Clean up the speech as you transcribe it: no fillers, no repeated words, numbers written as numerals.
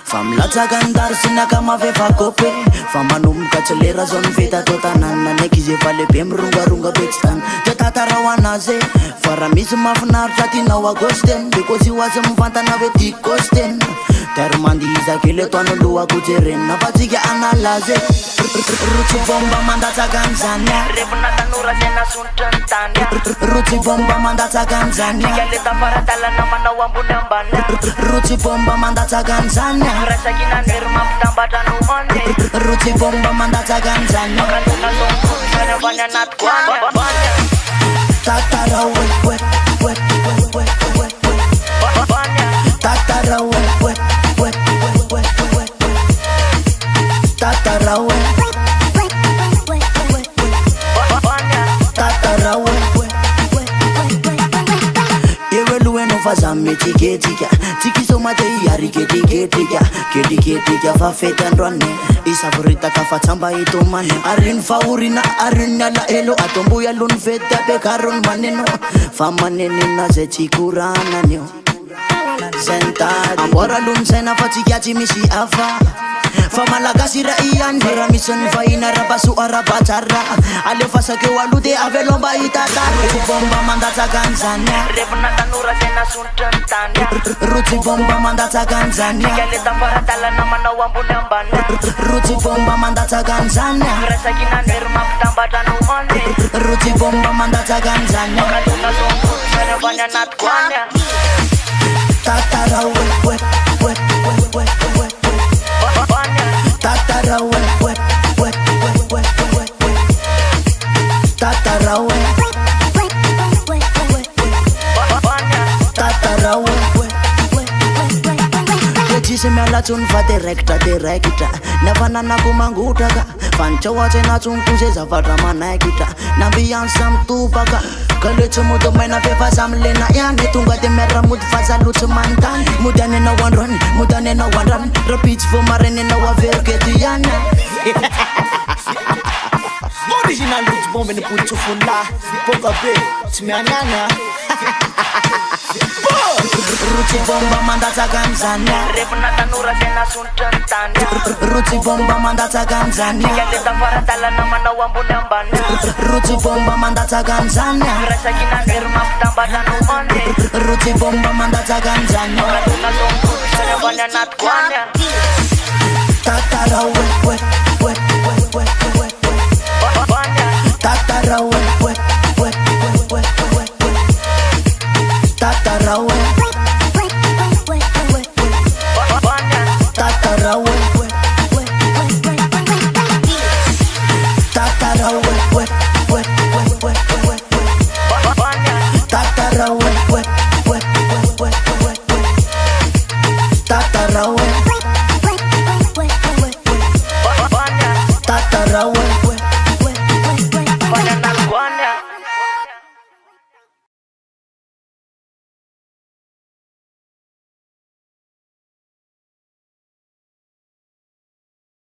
Famlatsaka andary sy nakamavefa kope fa manomboka tsy lera zao niveta tao tanana naiky izy efa lehibe mirongaronga be tsy tany te tatara ho anazy fa raha misy mahafinaritra tianao agosteny de kozy ho azy mivantana hoe ty gosteny tery mandiza kely atoano lohako jerenina fa tsika analazy rotsy bomba mandatsaka an'izany revona tanora zay nasonitra ny tany rotsy bomba mandatsaka an'izany tsika le tafaradalana manao ambony ambany rotsy bomba mandatsaka an'izany rasakina nery mampitambatra no mane rotsy bomba mandatsaka an'izany makatona sonkosany ambany anaty koany tatara tatara fazame tiketika tikisomate iariketikettika ketiketika fa fetandroane isaforitaka fa tsamba itomane ariny faorina ariny alaelo atomboy alony fety apekarony maneno fa manenina zay tsy korananio sentady ambora alony saina fa tsikiatsy misy afa fa malagasy ra ihany raha misy ny vahina rabaso arabatsara aleo fasakeo aloha de avelo mba hitatara rotsy bomba mandatsaka an'izany revona tanora zay nasonitra ny tany rotsy bomba mandatsaka an'izany tsika le tafaradalana manao ambony ambany rotsy bomba mandatsaka an'izany rasakina nery mampitambatra no mane rotsy bomba mandatsaka an'izany makatona sonkosany ambany anaty koany tatara tatara tsisy mialatsony fa direkitra nafananako mangotraka fa nitsaoatsy natsonoko zay zavatra manaikitra nambiansa mitobaka ka le tsy mody maina fefa samilena ihany tonga de miara mody fa zalotsy manontany mody anenao androany mody anenao andrany rapitsy vo marenenao averikety ihany original rotsy bomba ny potsy fola boka be tsy mianana rotsy bomba mandatsaka an'izany revona tanora zay nasonitra ny tany rotsy bomba mandatsaka an'izany tsika le tafaradalana manao ambony ambany rotsy bomba mandatsaka an'izany rasakina nery mampitambatra no mane rotsy bomba mandatsaka an'izany makatona sonkosany ambany anaty koany tatara tatara tatara